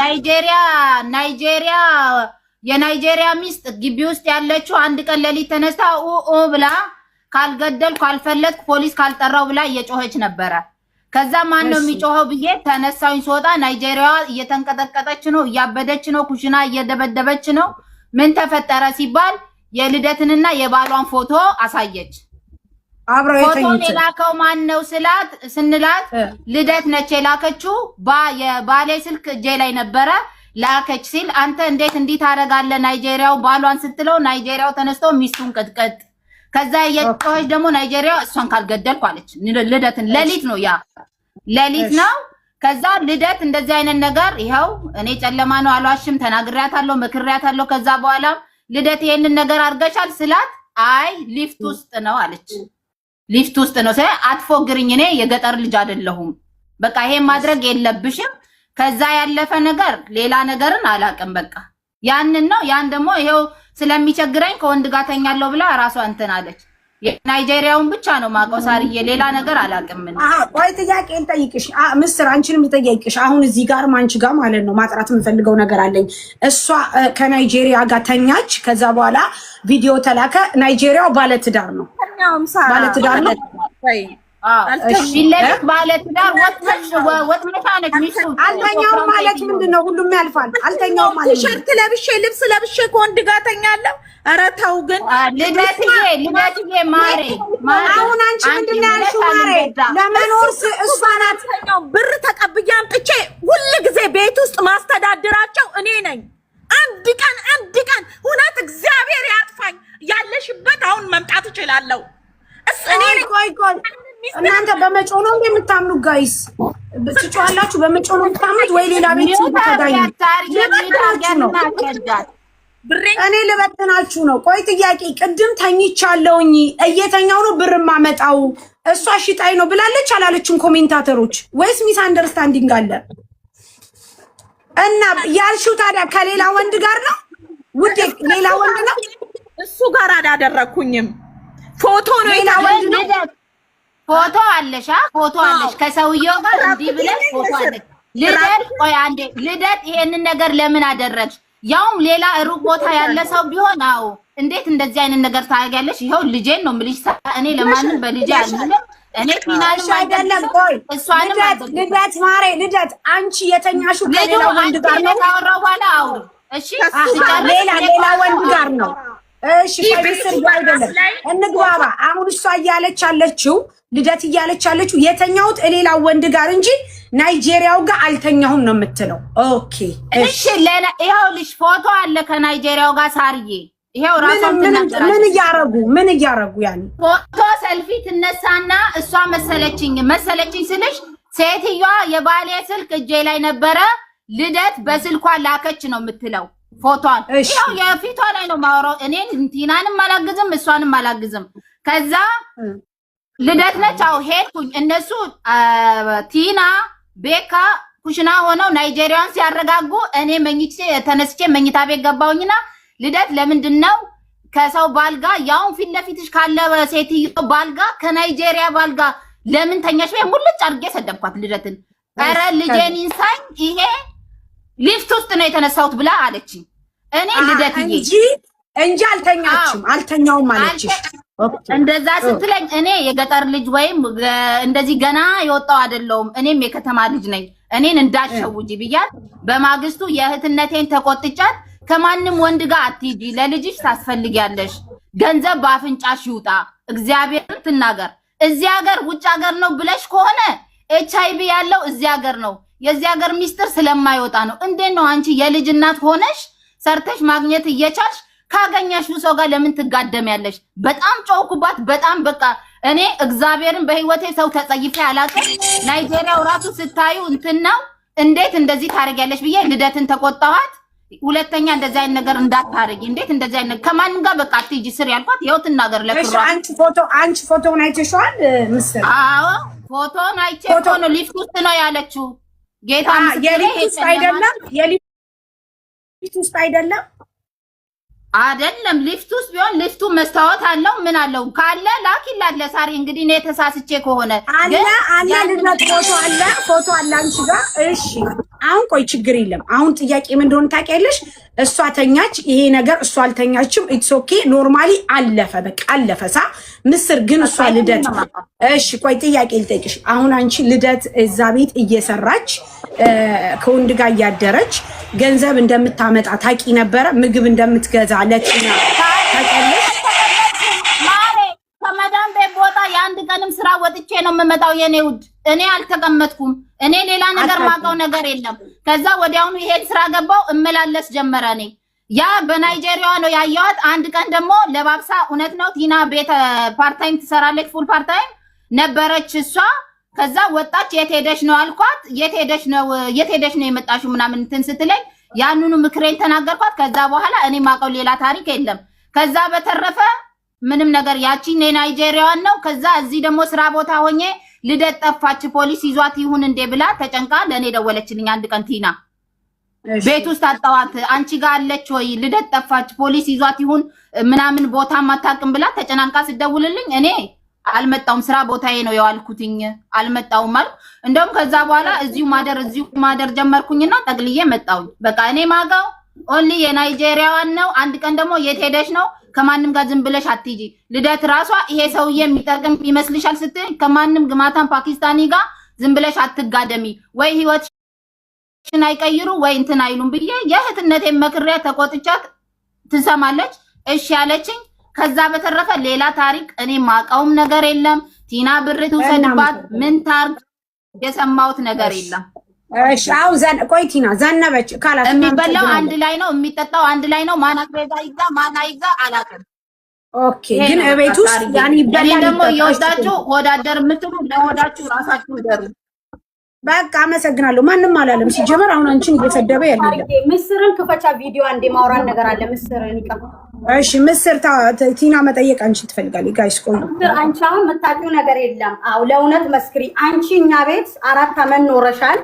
የናይጄሪያ ሚስት ግቢ ውስጥ ያለችው አንድ ቀን ለሊት ተነስታ ብላ ካልገደልኩ ካልፈለጥኩ ፖሊስ ካልጠራው ብላ እየጮኸች ነበረ ከዛ ማን ነው የሚጮኸው ብዬ ተነሳውኝ ስወጣ ናይጄሪያዋ እየተንቀጠቀጠች ነው እያበደች ነው ኩሽና እየደበደበች ነው ምን ተፈጠረ ሲባል የልደትንና የባሏን ፎቶ አሳየች ፎቶ የላከው ማን ነው ስንላት ልደት ነች የላከችው የባሌ ስልክ እጄ ላይ ነበረ ላከች ሲል አንተ እንዴት እንዲህ ታደርጋለህ ናይጄሪያው ባሏን ስትለው ናይጄሪያው ተነስቶ ሚስቱን ቅጥቅጥ ከዛ የጮኸች ደግሞ ናይጄሪያው እሷን ካልገደልኩ አለች ልደትን ሌሊት ነው ከዛ ልደት እንደዚህ አይነት ነገር ይኸው እኔ ጨለማ ነው አልዋሽም ተናግሬያታለሁ መክሬያታለሁ ከዛ በኋላ ልደት ይሄንን ነገር አድርገሻል ስላት አይ ሊፍት ውስጥ ነው አለች ሊፍት ውስጥ ነው አትፎግርኝ እኔ የገጠር ልጅ አይደለሁም በቃ ይሄን ማድረግ የለብሽም ከዛ ያለፈ ነገር ሌላ ነገርን አላቅም በቃ ያንን ነው ያን ደግሞ ይሄው ስለሚቸግረኝ ከወንድ ጋር ተኛለሁ ብላ ራሷ እንትን አለች የናይጄሪያውን ብቻ ነው ማውቀው ሳርዬ ሌላ ነገር አላቅም ምን ቆይ ጥያቄ ልጠይቅሽ ምስር አንቺንም ልጠይቅሽ አሁን እዚህ ጋር ማንቺ ጋር ማለት ነው ማጥራት የምፈልገው ነገር አለኝ እሷ ከናይጄሪያ ጋር ተኛች ከዛ በኋላ ቪዲዮ ተላከ ናይጄሪያው ባለትዳር ነው ባለትዳር ነው ቢለብስ ባለትዳር ወጥመሻለች ሚስቱ አልተኛውም ማለት ምንድነው ሁሉም ያልፋል አልተኛውም ማለት ቲሸርት ለብሼ ልብስ ለብሼ ከወንድ ጋር ተኛለሁ ኧረ ተው ግን ልደትዬ ማሬ አሁን አንቺ ምንድነው ያልሽው ማሬ ለመኖር እሷ ናት ብር ተቀብዬ አምጥቼ ሁሉ ጊዜ ቤት ውስጥ ማስተዳድራቸው እኔ ነኝ አንድ ቀን እውነት እግዚአብሔር ያጥፋኝ ያለሽበት አሁን መምጣት እችላለሁ እኔ ቆይ እናንተ በመጮህ ነው የምታምኑ ጋይስ ትጮሃላችሁ በመጮህ ነው የምታምኑት ወይ ሌላ ቤት ተዳይ እኔ ልበትናችሁ ነው ቆይ ጥያቄ ቅድም ተኝቻለሁኝ እየተኛው ነው ብር ማመጣው እሷ ሽጣይ ነው ብላለች አላለችም ኮሜንታተሮች ወይስ ሚስ አንደርስታንዲንግ አለ እና ያልሽው ታዲያ ከሌላ ወንድ ጋር ነው ውዴ ሌላ ወንድ ነው እሱ ጋር አላደረኩኝም ፎቶ ነው ሌላ ወንድ ነው ፎቶ አለሽ ከሰውየው ጋር እንዲህ ብለሽ ፎቶ አለሽ ልደት ቆይ አንዴ ልደት ይሄንን ነገር ለምን አደረግሽ ያውም ሌላ ሩቅ ቦታ ያለ ሰው ቢሆን እንዴት እንደዚህ አይነት ነገር ታያለሽ? ይኸው ልጄን ነው የምልሽ። እኔ ለማንም በልጄ አልልም። እኔ ፊናንም አይደለም። ቆይ ልደት ማሬ ልደት አንቺ የተኛሽው ከሌላ ወንድ ጋር ነው? ታወራው በኋላ አውሩ እሺ። ሌላ ወንድ ጋር ነው እሺ። ከሚስር ጋር አይደለም። እንግባባ። አሁን እሷ እያለች ያለችው ልደት እያለች ያለችው የተኛሁት ሌላ ወንድ ጋር እንጂ ናይጄሪያው ጋር አልተኛሁም ነው የምትለው። ኦኬ እሺ። ይኸውልሽ ፎቶ አለ ከናይጄሪያው ጋር ሳርዬ። ይሄው ራሷን ትናገራለች። ምን እያረጉ ያኔ ፎቶ ሰልፊ ትነሳና እሷ መሰለችኝ ስልሽ ሴትዮዋ የባሌ ስልክ እጄ ላይ ነበረ ልደት በስልኳ ላከች ነው የምትለው ፎቶን። ይሄው የፊቷ ላይ ነው ማወራው። እኔ ቲናንም አላግዝም እሷንም አላግዝም። ከዛ ልደት ነች። አው ሄድኩኝ። እነሱ ቲና ቤካ ኩሽና ሆነው ናይጄሪያን ሲያረጋጉ እኔ ተነስቼ መኝታ ቤት ገባሁኝና ልደት ለምንድነው ከሰው ባልጋ ያውን ፊት ለፊትሽ ካለ ሴትዮ ባልጋ ከናይጄሪያ ባልጋ ለምን ተኛሽ? ወይ ሙልጭ አድርጌ ሰደብኳት ልደትን። ኧረ ልጄን ኢንሳኝ ይሄ ሊፍት ውስጥ ነው የተነሳሁት ብላ አለችኝ። እኔ ልደትዬ እንጂ አልተኛውም አለችሽ። እንደዛ ስትለኝ እኔ የገጠር ልጅ ወይም እንደዚህ ገና የወጣው አይደለሁም። እኔም የከተማ ልጅ ነኝ። እኔን እንዳትሸውጂ ብያት በማግስቱ የእህትነቴን ተቆጥጫት ከማንም ወንድ ጋር አትሂጂ፣ ለልጅሽ ታስፈልጊያለሽ፣ ገንዘብ በአፍንጫሽ ይውጣ፣ እግዚአብሔርን ትናገር። እዚህ ሀገር ውጭ ሀገር ነው ብለሽ ከሆነ ኤችአይቪ ያለው እዚህ ሀገር ነው። የዚህ ሀገር ሚስጥር ስለማይወጣ ነው። እንዴት ነው አንቺ የልጅ እናት ሆነሽ ሰርተሽ ማግኘት እየቻልሽ ካገኘሽው ሰው ጋር ለምን ትጋደሚያለሽ? በጣም ጮኩባት። በጣም በቃ እኔ እግዚአብሔርን በህይወቴ ሰው ተጸይፌ አላውቅም። ናይጄሪያው ራሱ ስታዩ እንትን ነው። እንዴት እንደዚህ ታደርጊያለሽ ብዬ ልደትን ተቆጣኋት። ሁለተኛ እንደዚህ አይነት ነገር እንዳታረጊ። እንዴት እንደዚህ አይነት ከማንም ጋር በቃ አትሂጂ ስር ያልኳት። ይኸው ትናገር ለክሯ። አንቺ ፎቶውን አይተሽዋል? ምስል አዎ ፎቶውን አይቼ ፎቶ ነው ሊፍት ውስጥ ነው ያለችው። ጌታ የሊፍት ውስጥ አይደለም፣ የሊፍት ውስጥ አይደለም አይደለም ሊፍት ውስጥ ቢሆን ሊፍቱ መስታወት አለው ምን አለው ካለ ላኪላት ለሳሪ። እንግዲህ እኔ ተሳስቼ ከሆነ አለ ልደት ፎቶ አለ አንቺ ጋር። እሺ አሁን ቆይ ችግር የለም። አሁን ጥያቄ ምን እንደሆነ ታውቂያለሽ? እሷ ተኛች፣ ይሄ ነገር እሷ አልተኛችም። ኢትስ ኦኬ ኖርማሊ አለፈ፣ በቃ አለፈ። ምስር ግን እሷ ልደት እሺ ቆይ ጥያቄ ልጠይቅሽ። አሁን አንቺ ልደት እዛ ቤት እየሰራች ከወንድ ጋር እያደረች ገንዘብ እንደምታመጣ ታውቂ ነበረ? ምግብ እንደምትገዛ ለቲና ታውቂያለሽ? ማሬ ከመዳም ቤት ቦታ የአንድ ቀንም ስራ ወጥቼ ነው የምመጣው የኔ ውድ። እኔ አልተቀመጥኩም። እኔ ሌላ ነገር ማውቀው ነገር የለም። ከዛ ወዲያውኑ ይሄን ስራ ገባው እመላለስ ጀመረ። እኔ ያ በናይጄሪያ ነው ያየዋት። አንድ ቀን ደግሞ ለባብሳ እውነት ነው ቲና ቤት ፓርታይም ትሰራለች፣ ፉል ፓርታይም ነበረች እሷ። ከዛ ወጣች። የት ሄደሽ ነው አልኳት። የት ሄደሽ ነው የመጣሽው ምናምን እንትን ስትለኝ ያንኑ ምክሬን ተናገርኳት። ከዛ በኋላ እኔ ማውቀው ሌላ ታሪክ የለም። ከዛ በተረፈ ምንም ነገር ያቺን የናይጄሪያዋን ነው። ከዛ እዚህ ደግሞ ስራ ቦታ ሆኜ ልደት ጠፋች ፖሊስ ይዟት ይሁን እንዴ ብላ ተጨንቃ ለእኔ ደወለችልኝ። አንድ ቀን ቲና ቤት ውስጥ አጣዋት፣ አንቺ ጋር አለች ወይ ልደት ጠፋች ፖሊስ ይዟት ይሁን ምናምን ቦታ ማታቅም ብላ ተጨናንቃ ስደውልልኝ እኔ አልመጣውም፣ ስራ ቦታዬ ነው የዋልኩትኝ፣ አልመጣውም አልኩ። እንደውም ከዛ በኋላ እዚሁ ማደር ጀመርኩኝና ጠቅልዬ መጣውኝ። በቃ እኔ ማጋው ኦንሊ የናይጄሪያዋን ነው። አንድ ቀን ደግሞ የት ሄደሽ ነው ከማንም ጋር ዝም ብለሽ አትሂጂ። ልደት ራሷ ይሄ ሰውዬ የሚጠቅም ይመስልሻል ስትይ ከማንም ግማታን ፓኪስታኒ ጋር ዝም ብለሽ አትጋደሚ፣ ወይ ህይወትሽን አይቀይሩ ወይ እንትን አይሉም ብዬ የእህትነቴን መክሪያ ተቆጥቻት ትሰማለች። እሺ ያለችኝ። ከዛ በተረፈ ሌላ ታሪክ እኔ ማውቀውም ነገር የለም። ቲና ብር ትውሰድባት ምን ታርግ የሰማሁት ነገር የለም። እሺ አሁን ቆይ ቲና ዘነበች ካላስ የሚበላው አንድ ላይ ነው፣ የሚጠጣው አንድ ላይ ነው። ማን አትቤዛ ይጋ ማን አይጋ አላውቅም። ኦኬ ግን እቤት ውስጥ ያኒ ይበላል። ደግሞ እየወዳችሁ ሆዳደር የምትሉ ለሆዳችሁ ራሳችሁ ደሩ። በቃ አመሰግናለሁ። ማንም አላለም ሲጀመር። አሁን አንቺን እየሰደበ ያለ ምስርን ክፈቻ ቪዲዮ አንዴ ማውራን ነገር አለ። ምስርን ይቀር። እሺ ምስር ቲና መጠየቅ አንቺ ትፈልጋለሽ? ጋይስ ቆይ አንቺ አሁን የምታውቂው ነገር የለም። አው ለእውነት መስክሪ። አንቺ እኛ ቤት 4 አመት ኖረሻል።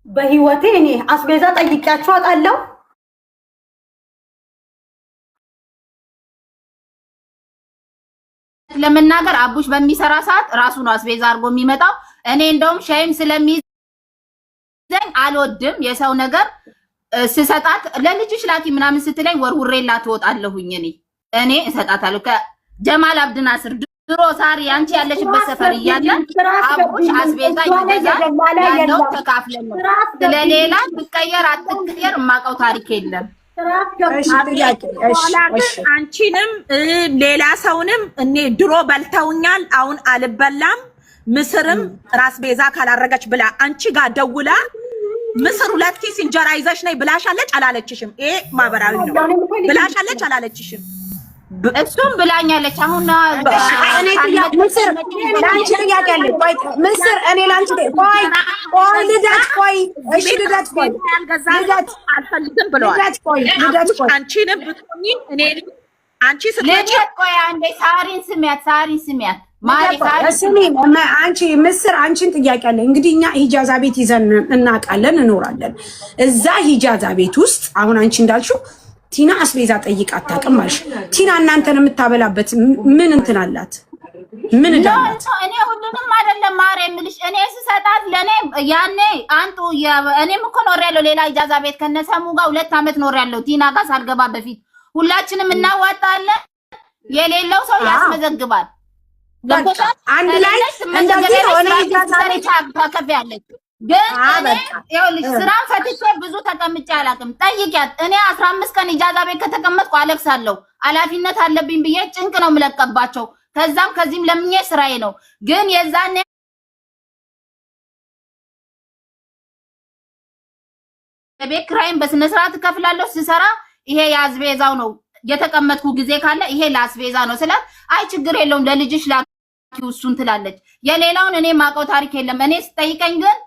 በህይወቴ እኔ አስቤዛ ጠይቂያችሁ አውቃለሁ? ለመናገር አቡሽ በሚሰራ ሰዓት ራሱ ነው አስቤዛ አድርጎ የሚመጣው። እኔ እንደውም ሻይም ስለሚይዘኝ አልወድም የሰው ነገር ስሰጣት ለልጅሽ ላኪ ምናምን ስትለኝ ወርውሬላት እወጣለሁኝ። እኔ እኔ እሰጣታለሁ። ከጀማል አብድናስር ድሮ ሳሪ አንቺ ያለሽበት ሰፈር እያለ አቡሽ አስቤዛ ይገዛል ያለው ተካፍለን ነው። ስለሌላ ትቀየር አትቀየር የማውቀው ታሪክ የለም። አንቺንም ሌላ ሰውንም እኔ ድሮ በልተውኛል አሁን አልበላም ምስርም ራስ ቤዛ ካላረገች ብላ አንቺ ጋር ደውላ ምስር 2 ኪስ እንጀራ ይዘሽ ነይ ብላሻለች አላለችሽም? ይሄ ማህበራዊ ነው። ብላሻለች አላለችሽም? እሱም ብላኛለች። አሁን ምስር ላንቺ ጥያቄ አለ። ቆይ ምስር እኔ ላንቺ ቆይ ልደት ቆይ እሺ ልደት ቆይ ልደት አልፈልግም ብለዋል። ልደት ቆይ አንቺንም ብትሆኚ እኔ አንቺ ስትመጪ ቆይ አንዴ ሳሪን ስሚያት አንቺ ምስር አንቺን ጥያቄ አለ። እንግዲህ እኛ ሂጃዛ ቤት ይዘን እናውቃለን እኖራለን። እዛ ሂጃዛ ቤት ውስጥ አሁን አንቺ እንዳልሽው ቲና አስቤዛ ጠይቅ አታውቅም አልሽ። ቲና እናንተን የምታበላበት ምን እንትን አላት? ምን እንዳላት? እኔ ሁሉንም አይደለም ማር የምልሽ እኔ ስሰጣት ለኔ ያኔ አንቱ እኔም እኮ ኖሬያለሁ ሌላ ሂጃዛ ቤት ከነሰሙ ጋር 2 አመት ኖሬያለሁ። ቲና ጋር ሳልገባ በፊት ሁላችንም እናዋጣለን። የሌለው ሰው ያስመዘግባል። አንድ ላይ እንደዚህ ሆነ ሂጃዛ ቤት ታከፍያለች። ግን ይኸውልሽ ስራን ፈትቼ ብዙ ተቀምጬ አላውቅም። ጠይቂያት። እኔ 15 ቀን ኢጃዛ ቤት ከተቀመጥኩ አለቅሳለሁ። ኃላፊነት አለብኝ ብዬ ጭንቅ ነው የምለቀባቸው። ከዛም ከዚህም ለምኜ ስራዬ ነው። ግን የዛኔ ቤት ኪራይን በስነ ስርዓት እከፍላለሁ። ስሰራ ይሄ የአስቤዛው ነው የተቀመጥኩ ጊዜ ካለ ይሄ ለአስቤዛ ነው ስላት አይ ችግር የለውም ለልጅሽ ላኪው እሱን ትላለች። የሌላውን እኔ ማውቀው ታሪክ የለም። እኔ ስጠይቀኝ ግን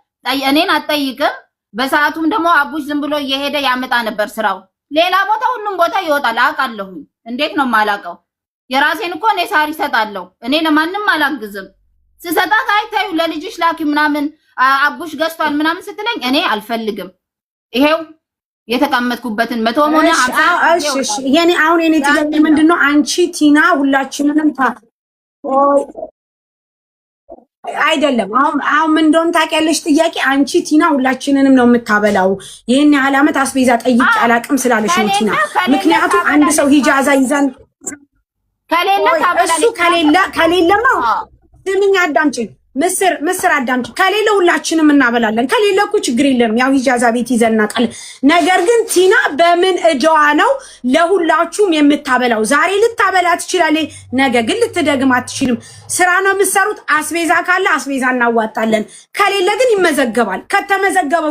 እኔን አትጠይቅም። በሰዓቱም ደግሞ አቡሽ ዝም ብሎ እየሄደ ያመጣ ነበር ስራው። ሌላ ቦታ ሁሉም ቦታ ይወጣል አውቃለሁ። እንዴት ነው የማላውቀው? የራሴን እኮ እኔ ሳሪ እሰጣለሁ። እኔ ለማንም አላግዝም። ስሰጣት አይታዩ ለልጅሽ ላኪ ምናምን አቡሽ ገዝቷል ምናምን ስትለኝ እኔ አልፈልግም። ይሄው የተቀመጥኩበትን 100 ሆነ 50 እሺ የኔ አሁን የኔ ጥያቄ ምንድነው? አንቺ ቲና ሁላችንንም አይደለም አሁን ምን እንደሆነ ታውቂያለሽ? ጥያቄ አንቺ ቲና ሁላችንንም ነው የምታበላው። ይሄን ያህል ዓመት አስቤዛ ጠይቄ አላቅም ስላለሽ ነው ቲና። ምክንያቱም አንድ ሰው ሂጃዛ ይዘን ከሌለ ታበላለች። እሱ ከሌለማ ስሚኝ አዳምጪኝ ምስር አዳምጪ። ከሌለ ሁላችንም እናበላለን። ከሌለ እኮ ችግር የለንም። ያው ሂጃዛ ቤት ይዘን እናውቃለን። ነገር ግን ቲና በምን እዳዋ ነው ለሁላችሁም የምታበላው? ዛሬ ልታበላ ትችላለች፣ ነገ ግን ልትደግም አትችልም። ስራ ነው የምትሰሩት። አስቤዛ ካለ አስቤዛ እናዋጣለን፣ ከሌለ ግን ይመዘገባል። ከተመዘገበ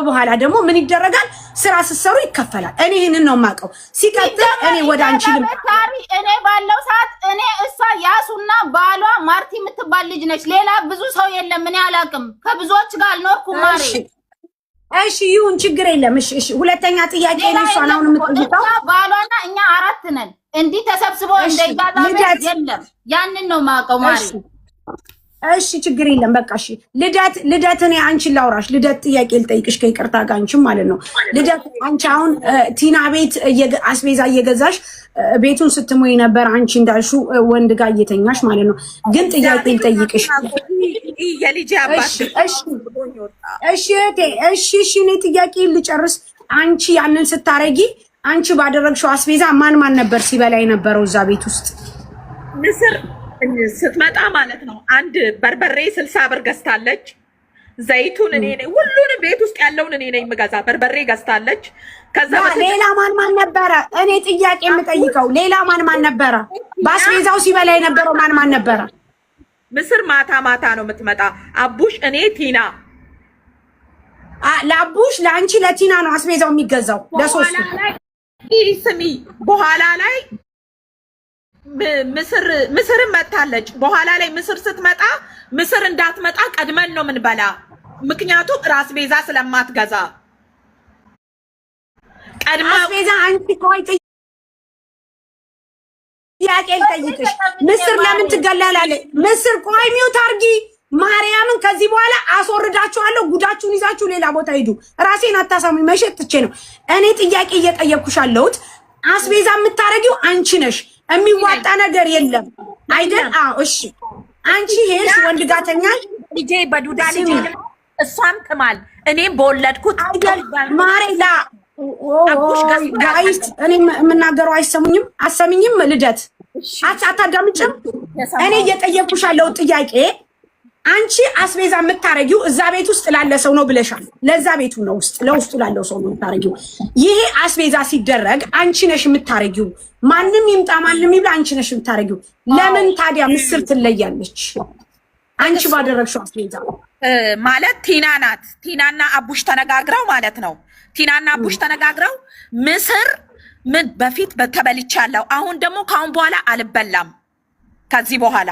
በኋላ ደግሞ ምን ይደረጋል? ስራ ስትሰሩ ይከፈላል። እኔ ይሄንን ነው የማውቀው። ሲቀጥል እኔ ወደ አንቺ እኔ ባለው ሰዓት እኔ እሷ ያሱና ባሏ ማርቲ የምትባል ልጅ ነች። ሌላ ብዙ ሰው የለም። እኔ አላውቅም። ከብዙዎች ጋር አልኖርኩም ማሪ። እሺ ይሁን ችግር የለም። እሺ ሁለተኛ ጥያቄ ነው እሷ ነው የምትጠይቀው። ባሏና እኛ 4 ነን። እንዲህ ተሰብስቦ እንደ ኢጃዛ ቤት የለም። ያንን ነው የማውቀው ማሪ። እሺ ችግር የለም። በቃ እሺ ልደት እኔ አንቺን ላውራሽ። ልደት ጥያቄ ልጠይቅሽ ከይቅርታ ጋር አንቺም ማለት ነው። ልደት አንቺ አሁን ቲና ቤት አስቤዛ እየገዛሽ ቤቱን ስትሞይ ነበር። አንቺ እንዳልሽው ወንድ ጋር እየተኛሽ ማለት ነው። ግን ጥያቄ ልጠይቅሽ። የልጅ አባት እሺ እኔ ጥያቄ ልጨርስ። አንቺ ያንን ስታረጊ አንቺ ባደረግሽው አስቤዛ ማን ነበር ሲበላ የነበረው እዛ ቤት ውስጥ? ምስር ስትመጣ ማለት ነው። አንድ በርበሬ 60 ብር ገዝታለች። ዘይቱን እኔ ነኝ፣ ሁሉንም ቤት ውስጥ ያለውን እኔ ነኝ የምገዛ። በርበሬ ገዝታለች። ከዛ ሌላ ማን ነበረ? እኔ ጥያቄ የምጠይቀው ሌላ ማን ነበረ? በአስቤዛው ሲበላ የነበረው ማን ነበረ? ምስር ማታ ነው የምትመጣ። አቡሽ፣ እኔ፣ ቲና። ለአቡሽ ለአንቺ ለቲና ነው አስቤዛው የሚገዛው ለሶስቱ። ስሚ በኋላ ላይ ምስርም መታለች። በኋላ ላይ ምስር ስትመጣ ምስር እንዳትመጣ ቀድመን ነው ምንበላ። ምክንያቱም ራስ ቤዛ ስለማትገዛ ቀድማ ቤዛ። አንቺ ቆይ ጥያቄ ልጠይቅሽ። ምስር ለምን ትገላላለች? ምስር ቆይ ሚውት አርጊ ማርያምን። ከዚህ በኋላ አስወርዳችኋለሁ። ጉዳችሁን ይዛችሁ ሌላ ቦታ ሂዱ። ራሴን አታሳሙኝ። መሸጥ ትቼ ነው እኔ ጥያቄ እየጠየቅኩሽ ያለሁት። አስቤዛ የምታረጊው አንቺ ነሽ። የሚዋጣ ነገር የለም አይደል? አዎ እሺ። አንቺ ሄሽ ወንድ ጋር ተኛሽ። ልጄ በዱዳ ልጄ እሷም ትማል እኔም በወለድኩት አይደል? ማሬላ ጋይስ እኔ የምናገረው አይሰሙኝም? አሰሚኝም? ልደት አታዳምጭም? እኔ እየጠየኩሽ ያለው ጥያቄ አንቺ አስቤዛ የምታረጊው እዛ ቤት ውስጥ ላለ ሰው ነው ብለሻል። ለዛ ቤቱ ነው ለውስጡ ላለው ሰው ነው የምታረጊው። ይሄ አስቤዛ ሲደረግ አንቺ ነሽ የምታረጊው። ማንም ይምጣ ማንም ይብላ አንቺ ነሽ የምታረጊው። ለምን ታዲያ ምስር ትለያለች? አንቺ ባደረግሽው አስቤዛ ማለት ቲና ናት። ቲናና አቡሽ ተነጋግረው ማለት ነው። ቲናና አቡሽ ተነጋግረው ምስር ምን በፊት ተበልቻለሁ፣ አሁን ደግሞ ካሁን በኋላ አልበላም ከዚህ በኋላ